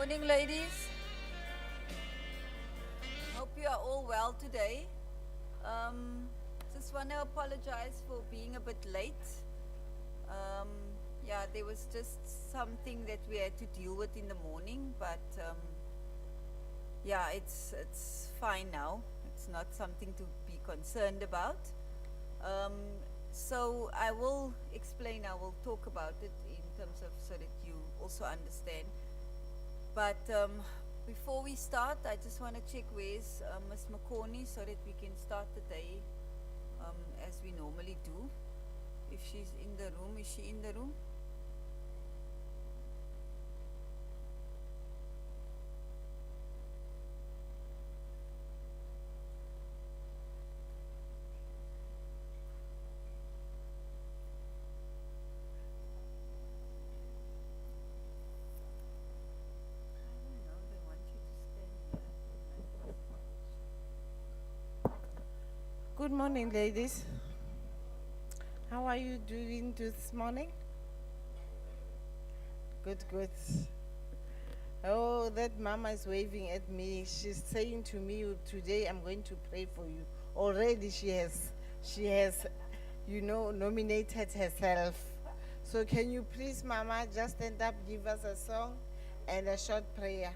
Morning, ladies. Hope you are all well today. Just want to apologize for being a bit late. Um, yeah, there was just something that we had to deal with in the morning, but yeah, it's fine now. It's not something to be concerned about. Um, so I will explain. I will talk about it in terms of so that you also understand. But before we start, I just want to check where's Ms. McCorney so that we can start the day as we normally do. If she's in the room, is she in the room? Good morning, ladies. How are you doing this morning? Good, good. Oh, that mama is waving at me. She's saying to me, today I'm going to pray for you. Already she has, nominated herself. So can you please, mama, just stand up, give us a song and a short prayer.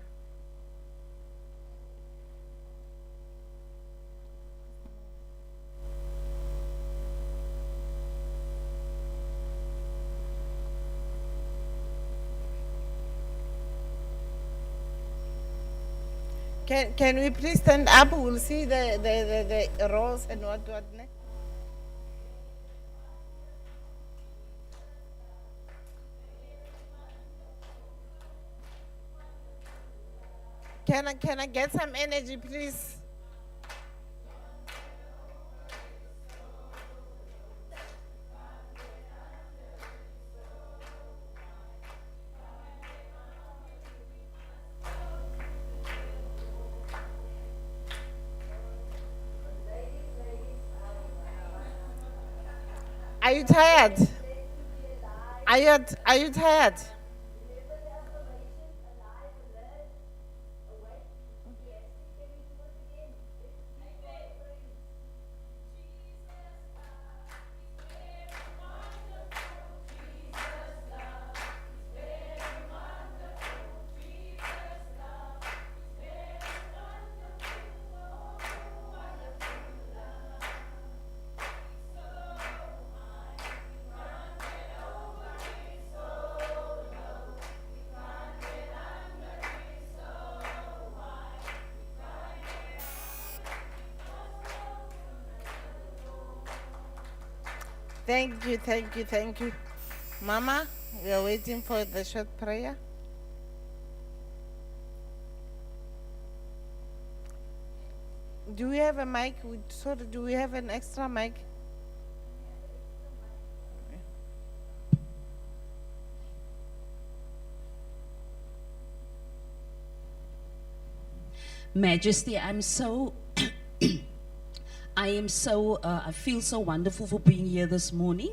Can we please stand up? We'll see the roles and what. Ne? Can I get some energy, please? Are you tired? Are you tired? Thank you. Mama, we are waiting for the short prayer. Do we have a mic? Sorry, do we have an extra mic? Majesty, I feel so wonderful for being here this morning.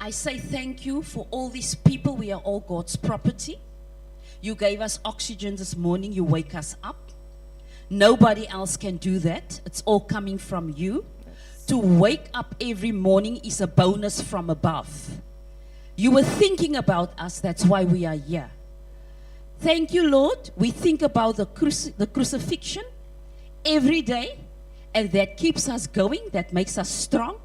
I say thank you for all these people. We are all God's property. You gave us oxygen this morning. You wake us up. Nobody else can do that. It's all coming from you. To wake up every morning is a bonus from above. You were thinking about us. That's why we are here. Thank you, Lord. We think about the crucifixion every day, and that keeps us going, that makes us strong.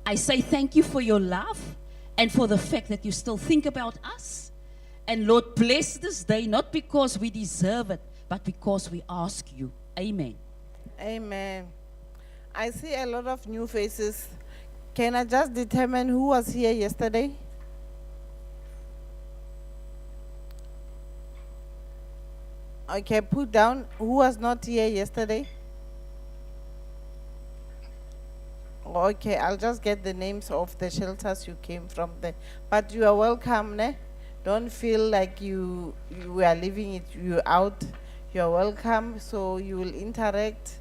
I say thank you for your love and for the fact that you still think about us. And Lord, bless this day, not because we deserve it, but because we ask you. Amen. Amen. I see a lot of new faces. Can I just determine who was here yesterday? Okay, put down who was not here yesterday. Okay, I'll just get the names of the shelters you came from there. But you are welcome, ne? Don't feel like you are leaving you out. You are welcome, so you will interact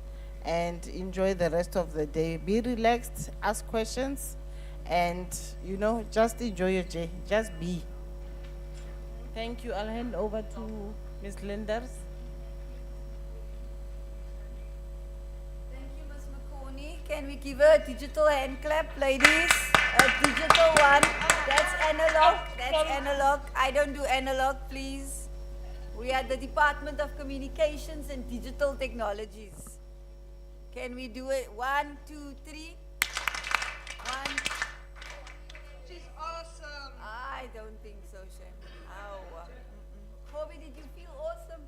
and enjoy the rest of the day. Be relaxed, ask questions, and just enjoy your day. Just be. Thank you. I'll hand over to Miss Linders. Thank you, Ms. McCorney. Can we give her a digital hand clap, ladies? A digital one. That's analog. That's analog. I don't do analog, please. We are the Department of Communications and Digital Technologies. Can we do it? 1, 2, 3. 1. She's awesome. I don't think so, Shem. Ow. Kobe, did you feel awesome?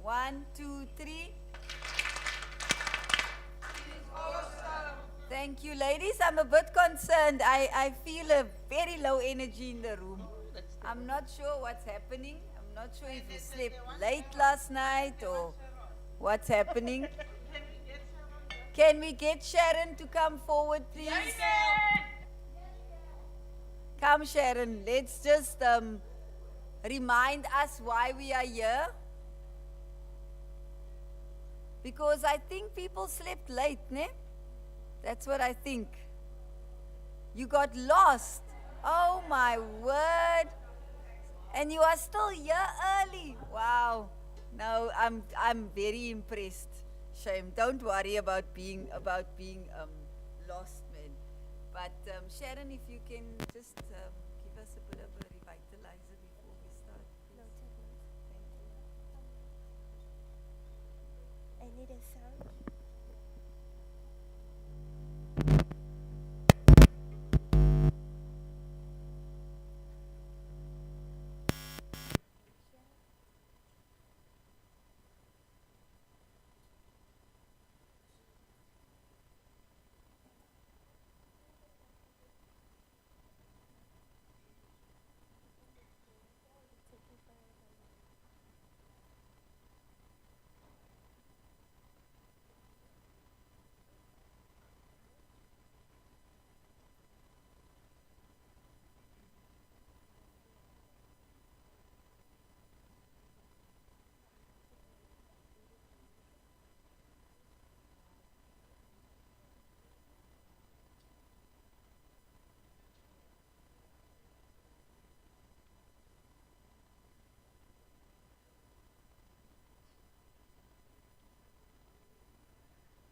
1, 2, 3. Awesome. Thank you, ladies. I'm a bit concerned. I feel a very low energy in the room. I'm not sure what's happening. I'm not sure if you slept late last night or what's happening. Can we get Sharon to come forward, please? Come, Sharon. Let's just remind us why we are here. Because I think people slept late, ne? That's what I think. You got lost. Oh my word. And you are still here early. Wow. No, I'm very impressed. Shame. Don't worry about being lost, man. But Sharon, if you can just give us a bit of a revitalizer before we start. Please. Thank you. I need a sound.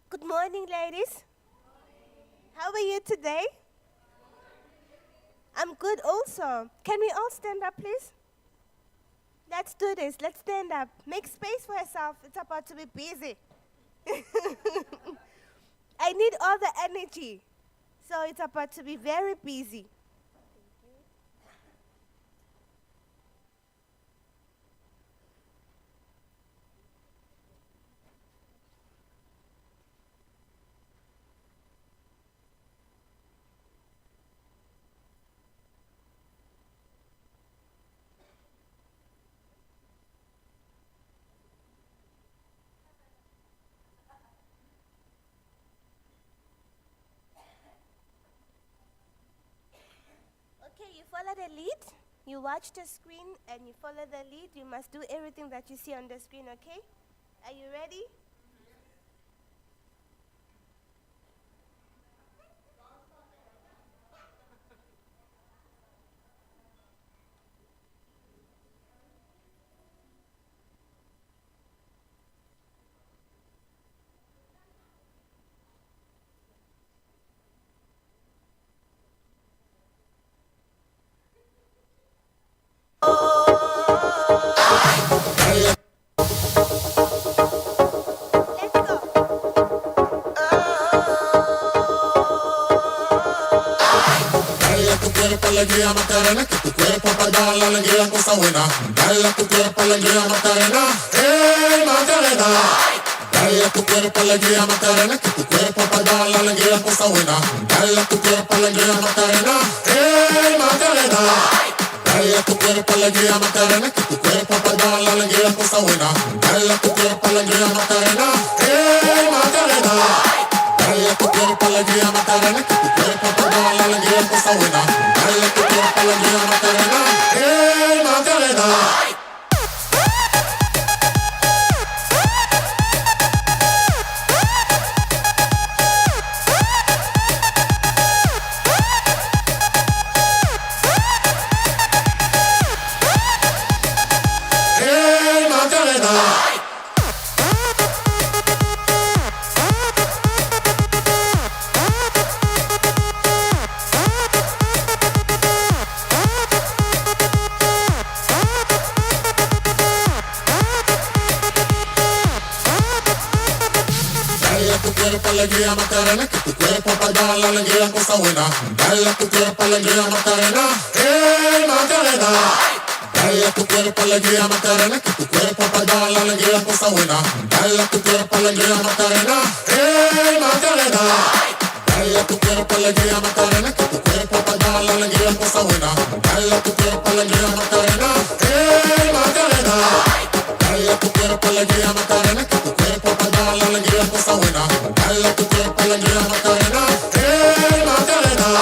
Good morning, ladies. How are you today? I'm good also. Can we all stand up, please? Let's do this. Let's stand up. Make space for yourself. It's about to be busy. I need all the energy. So it's about to be very busy. Okay, you follow the lead. You watch the screen and you follow the lead. You must do everything that you see on the screen, okay? Are you ready? Let's go. Dale a tu cuerpo alegría Macarena, que tu cuerpo para dar la alegría cosa buena. Dale a tu cuerpo alegría Macarena, Macarena. Dale a tu cuerpo alegría Macarena, que tu cuerpo para dar la alegría cosa buena. Dale a tu cuerpo alegría Macarena, Macarena. Dale a tu cuerpo alegría Macarena, que tu cuerpo para dar la alegría cosa buena. Dale a tu cuerpo alegría Macarena, Macarena. Dale a tu cuerpo alegría Macarena, que tu cuerpo para dar la alegría cosa buena. Dale a tu cuerpo alegría Macarena, Macarena. alegría Macarena, que tu cuerpo para dar la alegría, cosa buena. Dale a tu cuerpo alegría Macarena, Macarena. Dale a tu cuerpo alegría Macarena, que tu cuerpo para dar la alegría, cosa buena. Dale a tu cuerpo alegría Macarena, Macarena. Dale a tu cuerpo alegría Macarena, que tu cuerpo para dar la alegría, cosa buena. Dale a tu cuerpo alegría Macarena, Macarena. Dale a tu cuerpo alegría Macarena, que tu cuerpo para dar la alegría, cosa buena. Dale a tu cuerpo alegría Macarena, Macarena.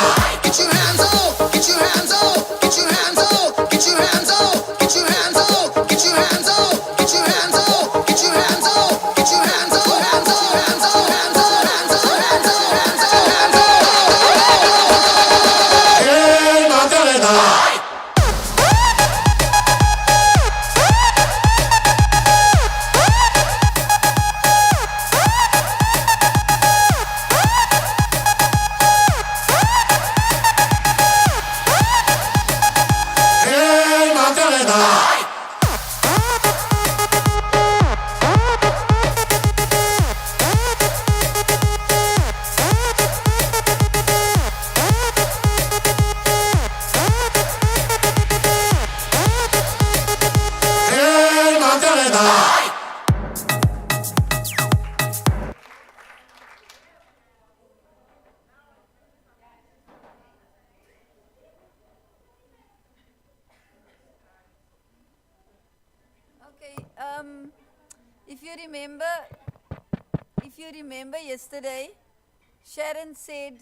Get your hands up, get your hands up, get your hands up, get your hands up, get your hands up, get your hands up, get your hands up, get your hands up, get your hands up, hands up, hands up, hands up, hands up, hands up, hands up, hands up. Macarena. Okay, if you remember yesterday, Sharon said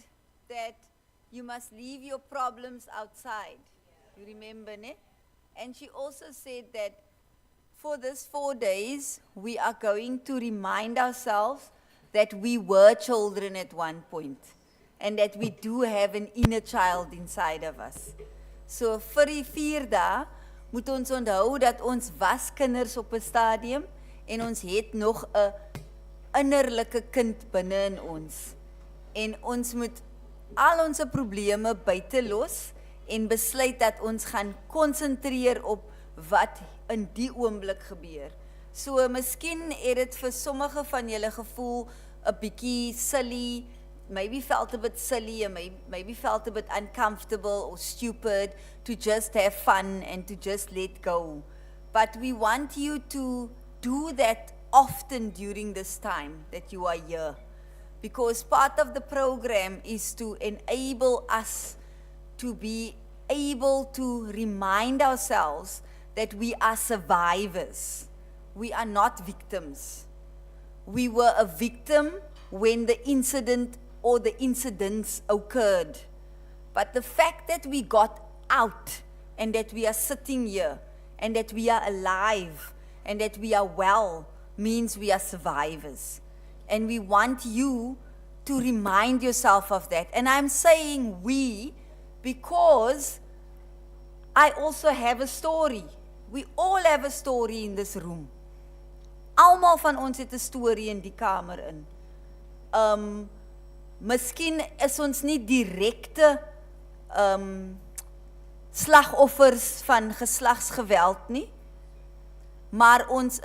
that you must leave your problems outside. You remember, ne? And she also said that for this 4 days, we are going to remind ourselves that we were children at one point and that we do have an inner child inside of us. So vir die 4 dae moet ons onthou dat ons was kinders op 'n stadium en ons het nog 'n innerlike kind binne in ons. En ons moet al ons probleme buite los en besluit dat ons gaan konsentreer op wat in die oomblik gebeur. So miskien het dit vir sommige van julle gevoel 'n bietjie silly, maybe felt a bit silly and maybe felt a bit uncomfortable or stupid to just have fun and to just let go. But we want you to do that often during this time that you are here. Because part of the program is to enable us to be able to remind ourselves that we are survivors. We are not victims. We were a victim when the incident or the incidents occurred. But the fact that we got out and that we are sitting here and that we are alive and that we are well means we are survivors. And we want you to remind yourself of that. And I'm saying we because I also have a story. We all have a story in this room. Almal van ons het 'n storie in die kamer in. Miskien is ons nie direkte slagoffers van geslagsgeweld nie, maar ons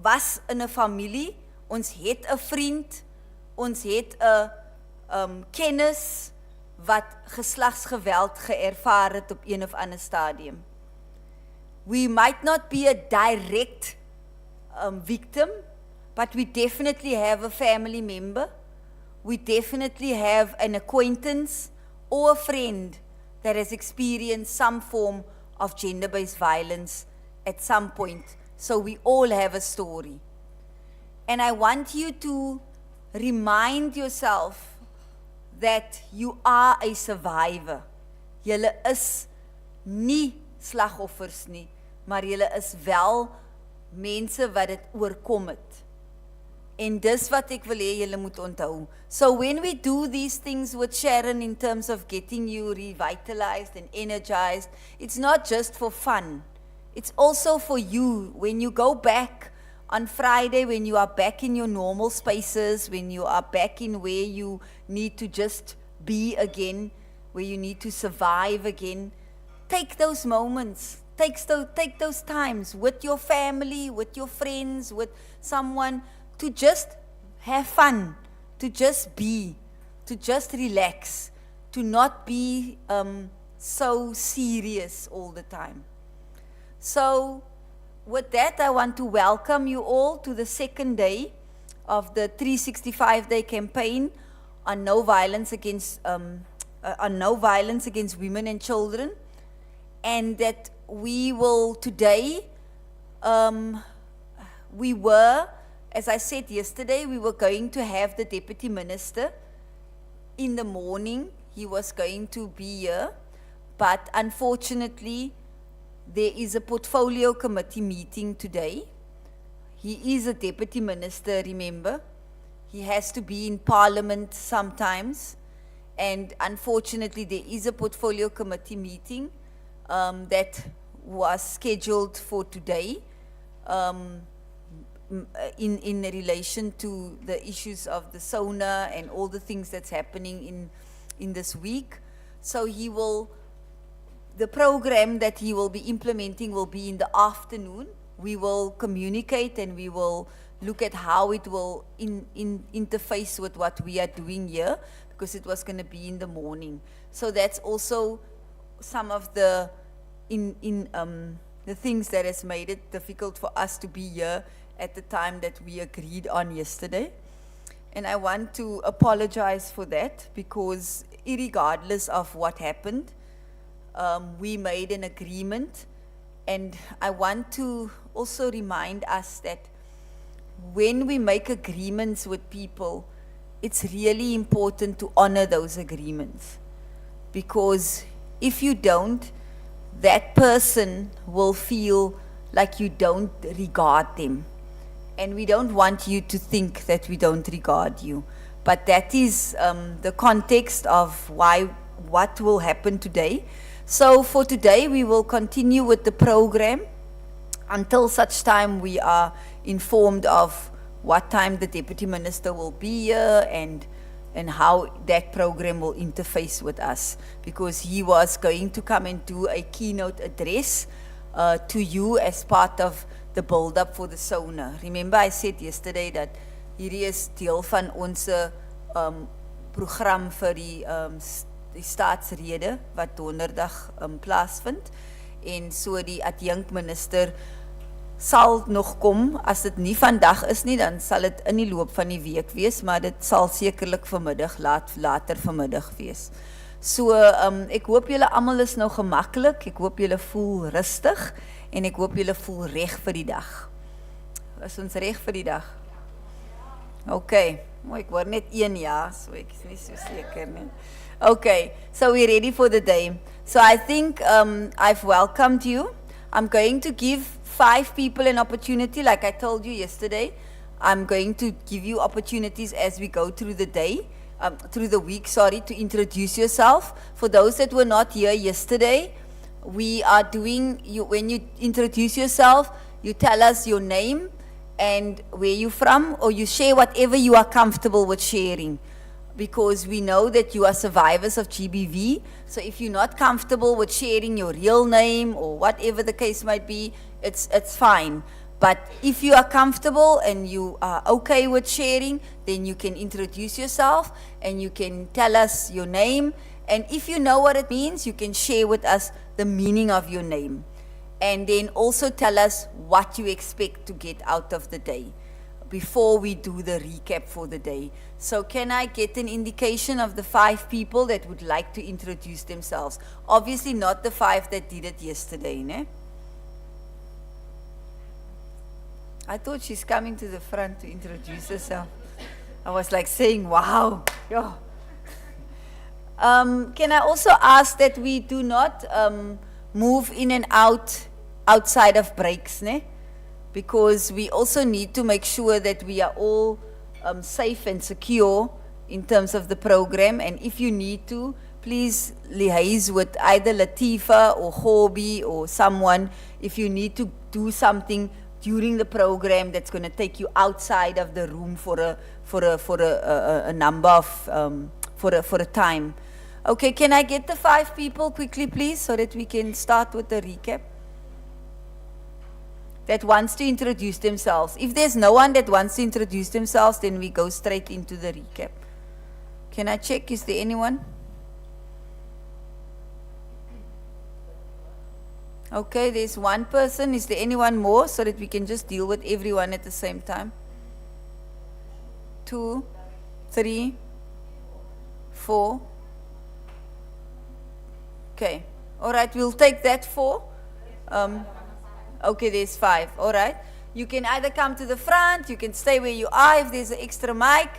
was in 'n familie, ons het 'n vriend, ons het 'n kennis wat geslagsgeweld geervaar het op een of ander stadium. We might not be a direct victim, but we definitely have a family member. We definitely have an acquaintance or a friend that has experienced some form of gender-based violence at some point. So we all have a story. And I want you to remind yourself that you are a survivor. Julle is nie slagoffers nie, maar julle is wel mense wat dit oorkom het. En dis wat ek wil hê julle moet onthou. So when we do these things with Sharon in terms of getting you revitalized and energized, it's not just for fun. It's also for you when you go back on Friday, when you are back in your normal spaces, when you are back in where you need to just be again, where you need to survive again. Take those moments, take those times with your family, with your friends, with someone to just have fun, to just be, to just relax, to not be so serious all the time. So with that, I want to welcome you all to the second day of the 365-day campaign on no violence against women and children, and that we will today, as I said yesterday, we were going to have the Deputy Minister in the morning. He was going to be here, but unfortunately, there is a portfolio committee meeting today. He is a Deputy Minister, remember. He has to be in Parliament sometimes, and unfortunately, there is a portfolio committee meeting that was scheduled for today in relation to the issues of the SONA and all the things that's happening in this week. So he will, the program that he will be implementing will be in the afternoon. We will communicate and we will look at how it will interface with what we are doing here, because it was going to be in the morning. So that's also some of the the things that has made it difficult for us to be here at the time that we agreed on yesterday. And I want to apologize for that, because irregardless of what happened, we made an agreement. And I want to also remind us that when we make agreements with people, it's really important to honor those agreements. Because if you don't, that person will feel like you don't regard them. And we don't want you to think that we don't regard you. But that is the context of what will happen today. So for today, we will continue with the program until such time we are informed of what time the Deputy Minister will be here and how that program will interface with us. Because he was going to come and do a keynote address to you as part of the build-up for the SONA. Remember I said yesterday that hierdie is deel van ons program vir die staatsrede wat donderdag plaasvind. En so die adjunct minister sal nog kom. As dit nie vandag is nie, dan sal dit in die loop van die week wees, maar dit sal sekerlik vanmiddag later vanmiddag wees. So ek hoop julle almal is nou gemaklik, ek hoop julle voel rustig en ek hoop julle voel reg vir die dag. Is ons reg vir die dag? Okay, ek hoor net een ja, so ek is nie so seker nie. Okay, so we're ready for the day. So I think I've welcomed you. I'm going to give 5 people an opportunity, like I told you yesterday. I'm going to give you opportunities as we go through the day, through the week, sorry, to introduce yourself. For those that were not here yesterday, we are doing, when you introduce yourself, you tell us your name and where you're from, or you share whatever you are comfortable with sharing. Because we know that you are survivors of GBV. So if you're not comfortable with sharing your real name or whatever the case might be, it's fine. But if you are comfortable and you are okay with sharing, then you can introduce yourself and you can tell us your name. And if you know what it means, you can share with us the meaning of your name. And then also tell us what you expect to get out of the day before we do the recap for the day. So can I get an indication of the 5 people that would like to introduce themselves? Obviously not the 5 that did it yesterday, ne? I thought she's coming to the front to introduce herself. I was like saying, wow. Yeah. Can I also ask that we do not move in and out outside of breaks, ne? Because we also need to make sure that we are all safe and secure in terms of the program. And if you need to, please liaise with either Latifa or Hobie or someone if you need to do something during the program that's going to take you outside of the room for a number of for a time. Okay, can I get the 5 people quickly, please, so that we can start with the recap? that wants to introduce themselves? If there's no one that wants to introduce themselves, then we go straight into the recap. Can I check, is there anyone? Okay, there's one person. Is there anyone more so that we can just deal with everyone at the same time? 2, 3, 4. Okay, all right, we'll take that 4. Okay, there's 5, all right. You can either come to the front, you can stay where you are if there's an extra mic,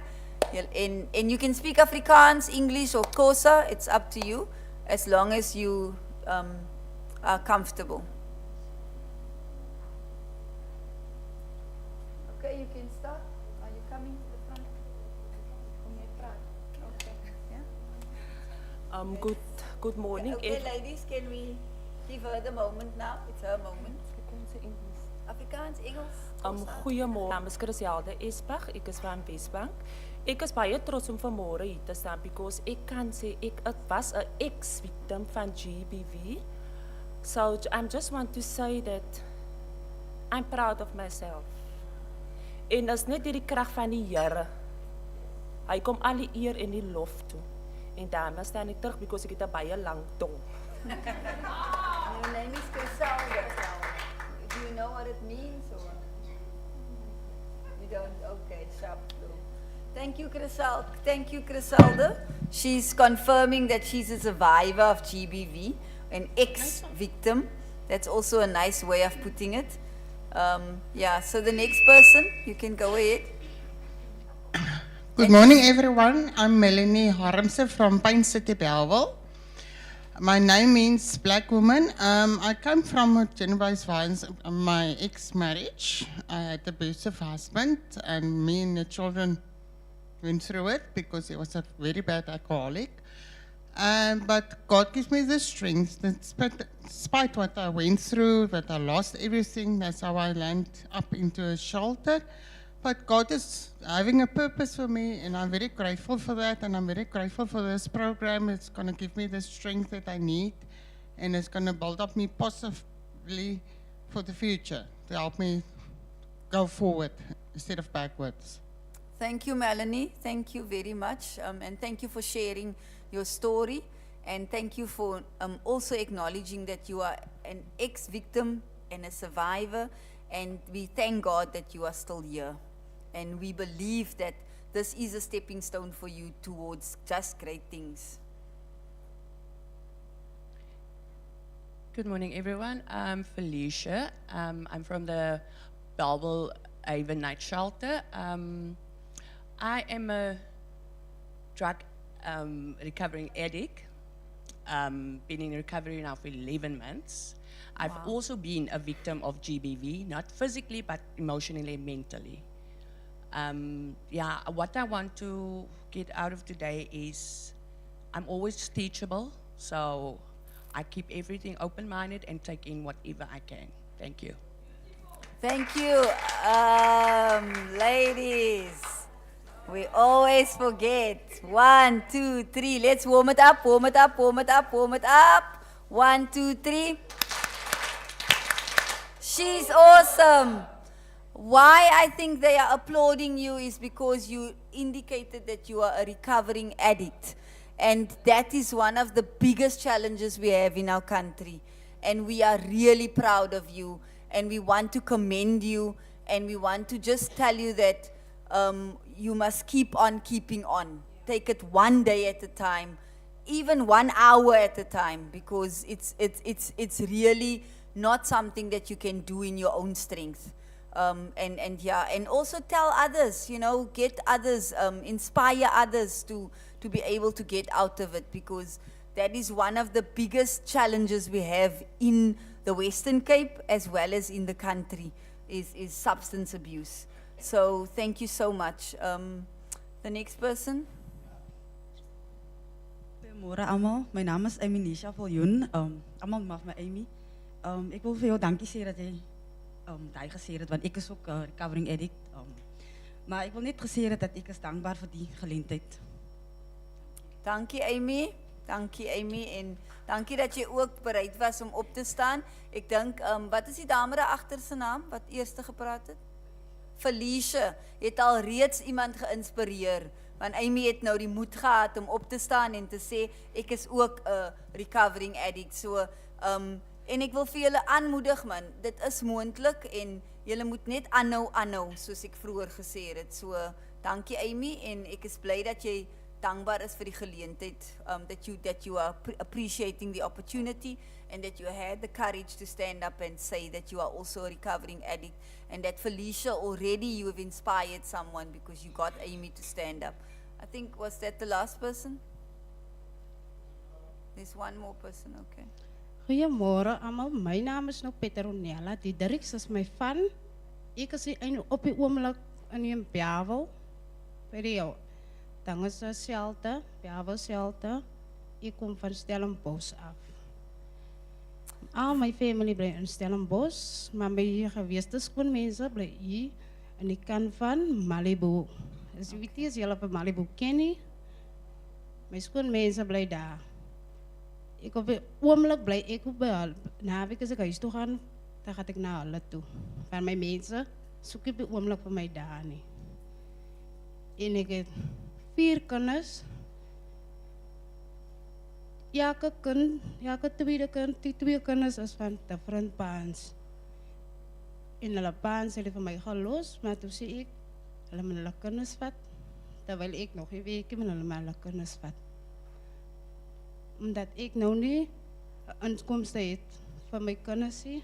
and you can speak Afrikaans, English, or Xhosa, it's up to you, as long as you are comfortable. Okay, you can start. Are you coming to the front? Okay, yeah. Good morning. Okay, ladies, can we give her the moment now? It's her moment. Afrikaans, Engels. Goeiemôre. My naam is Chriselde Esbach. Ek is van Wesbank. Ek is baie trots om vanmôre hier te staan because ek kan sê ek was 'n ex-victim van GBV. So I just want to say that I'm proud of myself. En is net die krag van die Here. Hy kom al die eer en die lof toe. En daarna staan ek terug because ek het 'n baie lang tong. Your name is Griselda. Do you know what it means or? You don't? Okay, sharp. Thank you, Griselda. Thank you, Griselda. She's confirming that she's a survivor of GBV, an ex-victim. That's also a nice way of putting it. Yeah, so the next person, you can go ahead. Good morning, everyone. I'm Melanie Harmse from Pine City, Belleville. My name means black woman. I come from a gender-based violence, my ex-marriage. I had an abusive husband, and me and the children went through it because he was a very bad alcoholic. But God gives me the strength, despite what I went through, that I lost everything. That's how I landed up into a shelter. But God is having a purpose for me, and I'm very grateful for that, and I'm very grateful for this program. It's going to give me the strength that I need, and it's going to build up me positively for the future, to help me go forward instead of backwards. Thank you, Melanie. Thank you very much. And thank you for sharing your story. And thank you for also acknowledging that you are an ex-victim and a survivor. And we thank God that you are still here. And we believe that this is a stepping stone for you towards just great things. Good morning, everyone. I'm Felicia. I'm from the Belleville Haven Night Shelter. I am a drug recovering addict. Been in recovery now for 11 months. I've also been a victim of GBV, not physically, but emotionally and mentally. Yeah, what I want to get out of today is I'm always teachable, so I keep everything open-minded and take in whatever I can. Thank you. Thank you, ladies. We always forget. 1, 2, 3. Let's warm it up, warm it up, warm it up, warm it up. 1, 2, 3. She's awesome. Why I think they are applauding you is because you indicated that you are a recovering addict. And that is one of the biggest challenges we have in our country. And we are really proud of you. And we want to commend you. And we want to just tell you that you must keep on keeping on. Take it one day at a time, even 1 hour at a time, because it's really not something that you can do in your own strength. And also tell others, you know, get others, inspire others to be able to get out of it, because that is one of the biggest challenges we have in the Western Cape as well as in the country is substance abuse. So thank you so much. The next person. Goeiemôre almal. My naam is Eminisha Viljoen. Almal mag my Amy. Ek wil vir jou dankie sê dat jy daai gesê het, want ek is ook 'n recovering addict. Maar ek wil net gesê het dat ek is dankbaar vir die geleentheid. Dankie Amy. Dankie Amy en dankie dat jy ook bereid was om op te staan. Ek dink wat is die dame daar agter se naam wat eerste gepraat het? Felicia het al reeds iemand geïnspireer. Want Amy het nou die moed gehad om op te staan en te sê ek is ook 'n recovering addict. So en ek wil vir julle aanmoedig man, dit is moontlik en julle moet net aanhou soos ek vroeër gesê het. So dankie Amy en ek is bly dat jy dankbaar is vir die geleentheid, that you are appreciating the opportunity and that you had the courage to stand up and say that you are also a recovering addict and that Felicia already you have inspired someone because you got Amy to stand up. I think, was that the last person? There's one more person, okay. Goeiemôre almal, my naam is nou Petronella, die Dirks is my van. Ek is op die oomblik in die Bjawel, by die Tangasa shelter, Bjawel shelter. Ek kom van Stellenbosch af. Al my family bly in Stellenbosch, maar my geweeste skoonmense bly hier in die kant van Malibu. As jy weet as julle van Malibu ken nie, my skoonmense bly daar. Ek op die oomblik bly ek op naweek as ek huis toe gaan, dan gaan ek na hulle toe. Van my mense soek op die oomblik vir my daar nie. En ek het 4 kinders. Elke tweede kind, die 2 kinders is van different paans. En hulle paans het vir my gelos, maar toe sê ek, hulle moet hulle kinders vat, terwyl ek nog nie weet met hulle kinders vat. Omdat ek nou nie 'n inkomste het vir my kinders nie,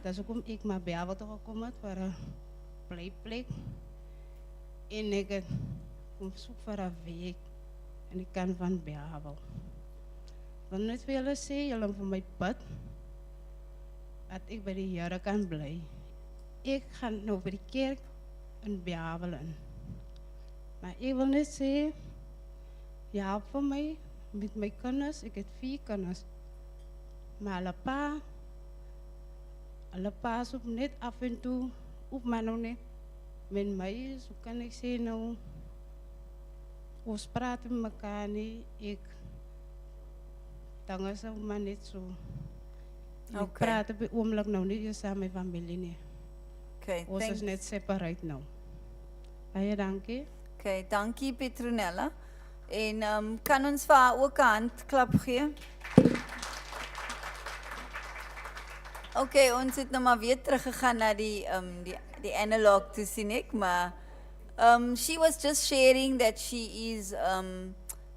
dis hoekom ek maar by haar toe gekom het vir 'n blyplek. En ek het kom soek vir 'n week in die kant van Bjawel. Dan net vir julle sê, julle vir my bid, dat ek by die Here kan bly. Ek gaan nou by die kerk in Bjawel in. Maar ek wil net sê, ja vir my, met my kinders, ek het 4 kinders. Maar hulle pa soek net af en toe, op my nou net, met my, so kan ek sê nou, ons praat met mekaar nie, ek, dan is het maar net so. Ek praat op die oomblik nou nie eers aan my familie nie. Okay, ons is net separate nou. Baie dankie. Okay, dankie Petronella. En kan ons vir haar ook 'n handklap gee? Okay, ons het nou maar weer teruggegaan na die analog toe sien ek, maar she was just sharing that she is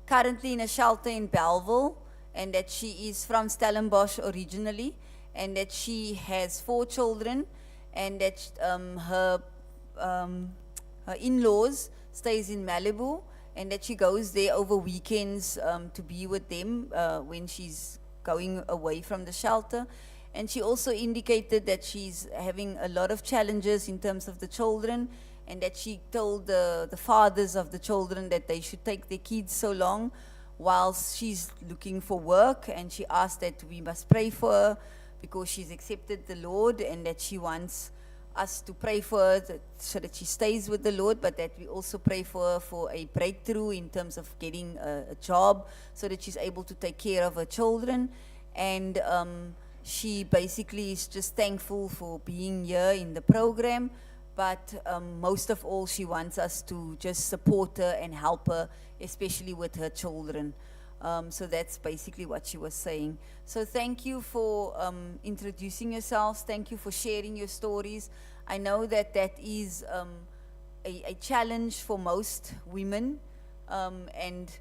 currently in a shelter in Belleville and that she is from Stellenbosch originally and that she has 4 children and that her in-laws stays in Malibu and that she goes there over weekends to be with them when she's going away from the shelter. And she also indicated that she's having a lot of challenges in terms of the children and that she told the fathers of the children that they should take their kids so long whilst she's looking for work, and she asked that we must pray for her because she's accepted the Lord and that she wants us to pray for her so that she stays with the Lord, but that we also pray for her for a breakthrough in terms of getting a job so that she's able to take care of her children. And she basically is just thankful for being here in the program, but most of all she wants us to just support her and help her, especially with her children. So that's basically what she was saying. So thank you for introducing yourselves. Thank you for sharing your stories. I know that that is a challenge for most women. And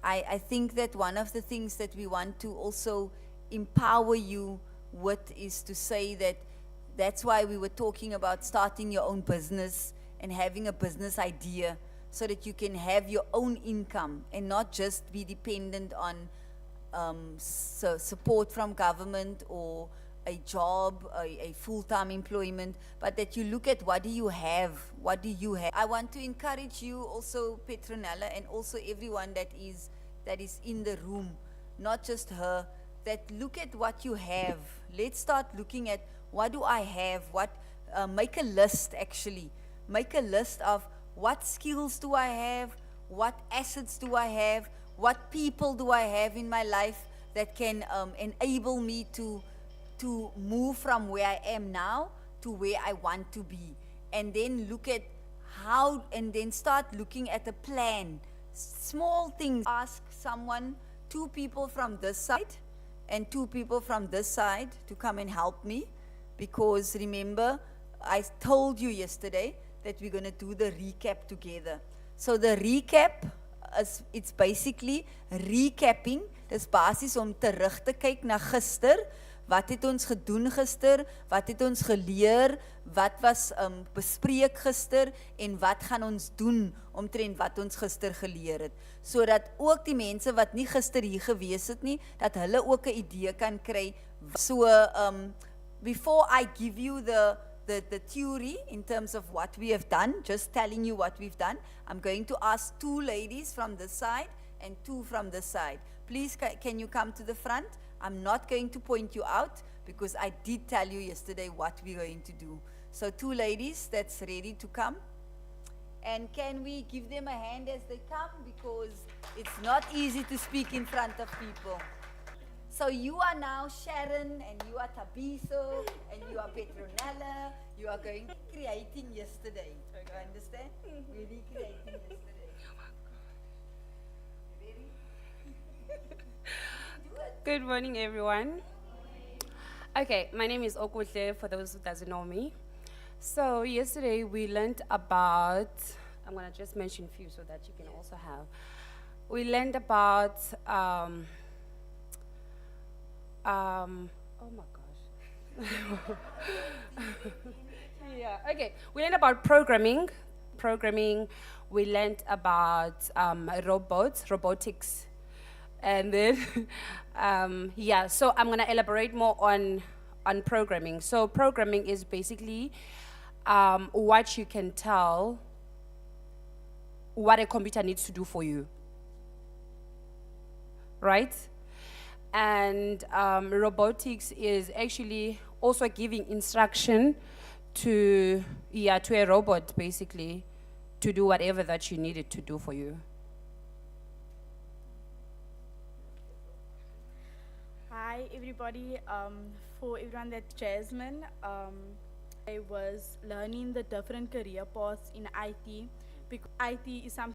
I think that one of the things that we want to also empower you with is to say that that's why we were talking about starting your own business and having a business idea, so that you can have your own income and not just be dependent on support from government or a job, a full-time employment, but that you look at what do you have. I want to encourage you also, Petronella, and also everyone that is in the room, not just her, that look at what you have. Let's start looking at what do I have, make a list actually. Make a list of what skills do I have, what assets do I have, What people do I have in my life that can enable me to move from where I am now to where I want to be? And then look at how, and then start looking at a plan. Small things. Ask someone, 2 people from this side and 2 people from this side to come and help me. Because remember, I told you yesterday that we're going to do the recap together. So the recap, it's basically recapping. Dis basies om terug te kyk na gister. Wat het ons gedoen gister? Wat het ons geleer? Wat was bespreek gister? En wat gaan ons doen omtrent wat ons gister geleer het? Sodat ook die mense wat nie gister hier gewees het nie, dat hulle ook 'n idee kan kry. So before I give you the theory in terms of what we have done, just telling you what we've done, I'm going to ask 2 ladies from this side and 2 from this side. Please, can you come to the front? I'm not going to point you out because I did tell you yesterday what we're going to do. So 2 ladies that's ready to come. And can we give them a hand as they come, because it's not easy to speak in front of people. So you are now Sharon, and you are Tabiso, and you are Petronella. You are going creating yesterday. Okay. You understand? We're recreating yesterday. Ready? Good morning, everyone. Okay, my name is Okuhle, for those who doesn't know me. So yesterday we learned about, I'm gonna just mention a few so that you can also have. We learned about, oh my gosh. Yeah, okay. We learned about programming. We learned about robotics. And then, yeah, so I'm gonna elaborate more on programming. So programming is basically what you can tell what a computer needs to do for you, right? And robotics is actually also giving instruction to a robot, basically, to do whatever that you need it to do for you. Hi everybody, for everyone that's Jasmine, I was learning the different career paths in IT, because IT is something